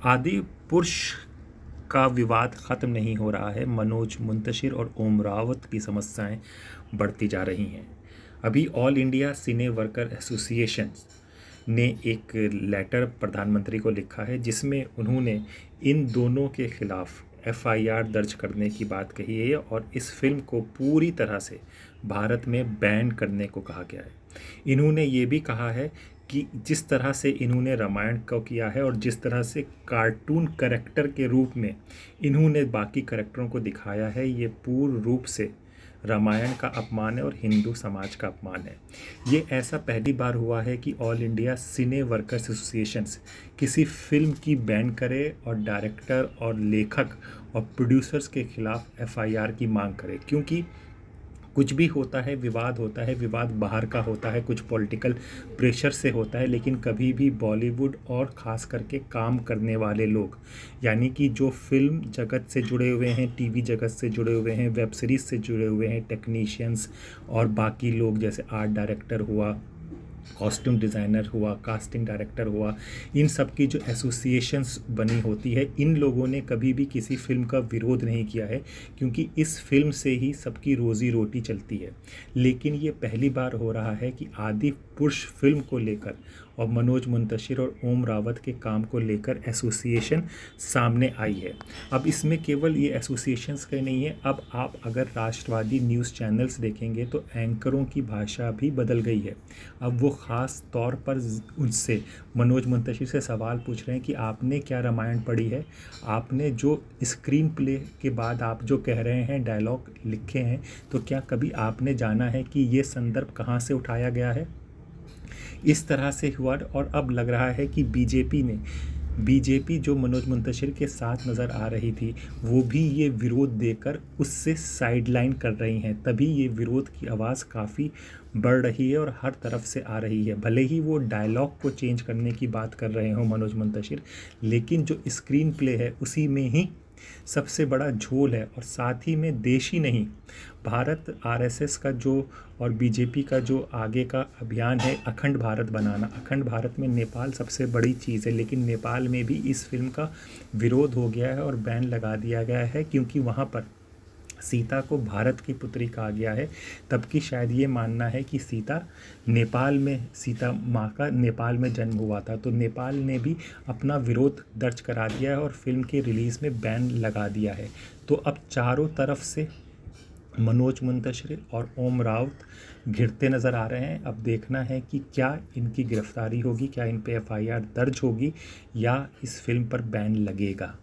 आदि पुरुष का विवाद ख़त्म नहीं हो रहा है। मनोज मुंतशिर और ओम रावत की समस्याएं बढ़ती जा रही हैं। अभी ऑल इंडिया सिने वर्कर एसोसिएशन ने एक लेटर प्रधानमंत्री को लिखा है जिसमें उन्होंने इन दोनों के खिलाफ एफआईआर दर्ज करने की बात कही है और इस फिल्म को पूरी तरह से भारत में बैन करने को कहा गया है। इन्होंने ये भी कहा है कि जिस तरह से इन्होंने रामायण को किया है और जिस तरह से कार्टून करैक्टर के रूप में इन्होंने बाकी करैक्टरों को दिखाया है, ये पूर्ण रूप से रामायण का अपमान है और हिंदू समाज का अपमान है। ये ऐसा पहली बार हुआ है कि ऑल इंडिया सिने वर्कर्स एसोसिएशंस किसी फिल्म की बैन करे और डायरेक्टर और लेखक और प्रोड्यूसर्स के खिलाफ एफआईआर की मांग करे, क्योंकि कुछ भी होता है, विवाद बाहर का होता है, कुछ पॉलिटिकल प्रेशर से होता है, लेकिन कभी भी बॉलीवुड और ख़ास करके काम करने वाले लोग, यानी कि जो फिल्म जगत से जुड़े हुए हैं, टीवी जगत से जुड़े हुए हैं, वेब सीरीज़ से जुड़े हुए हैं, टेक्नीशियंस और बाकी लोग जैसे आर्ट डायरेक्टर हुआ, कॉस्ट्यूम डिज़ाइनर हुआ, कास्टिंग डायरेक्टर हुआ, इन सब की जो एसोसिएशंस बनी होती है, इन लोगों ने कभी भी किसी फ़िल्म का विरोध नहीं किया है, क्योंकि इस फिल्म से ही सबकी रोज़ी रोटी चलती है। लेकिन ये पहली बार हो रहा है कि आदि पुरुष फिल्म को लेकर और मनोज मुंतशिर और ओम रावत के काम को लेकर एसोसिएशन सामने आई है। अब इसमें केवल ये एसोसिएशंस का नहीं है, अब आप अगर राष्ट्रवादी न्यूज़ चैनल्स देखेंगे तो एंकरों की भाषा भी बदल गई है। अब वो ख़ास तौर पर उनसे मनोज मुंतशिर से सवाल पूछ रहे हैं कि आपने क्या रामायण पढ़ी है, आपने जो स्क्रीन प्ले के बाद आप जो कह रहे हैं, डायलॉग लिखे हैं, तो क्या कभी आपने जाना है कि ये संदर्भ कहाँ से उठाया गया है। इस तरह से हुआ और अब लग रहा है कि बीजेपी जो मनोज मुंतशिर के साथ नज़र आ रही थी, वो भी ये विरोध देकर उससे साइडलाइन कर रही हैं। तभी ये विरोध की आवाज़ काफ़ी बढ़ रही है और हर तरफ से आ रही है। भले ही वो डायलॉग को चेंज करने की बात कर रहे हो मनोज मुंतशिर, लेकिन जो स्क्रीन प्ले है उसी में ही सबसे बड़ा झोल है। और साथ ही में देश ही नहीं, भारत आरएसएस का जो और बीजेपी का जो आगे का अभियान है अखंड भारत बनाना, अखंड भारत में नेपाल सबसे बड़ी चीज़ है, लेकिन नेपाल में भी इस फिल्म का विरोध हो गया है और बैन लगा दिया गया है, क्योंकि वहाँ पर सीता को भारत की पुत्री कहा गया है। तब की शायद ये मानना है कि सीता माँ का नेपाल में जन्म हुआ था, तो नेपाल ने भी अपना विरोध दर्ज करा दिया है और फिल्म के रिलीज़ में बैन लगा दिया है। तो अब चारों तरफ से मनोज मुंतशिर और ओम राउत घिरते नज़र आ रहे हैं। अब देखना है कि क्या इनकी गिरफ्तारी होगी, क्या इन पे एफआईआर दर्ज होगी या इस फिल्म पर बैन लगेगा।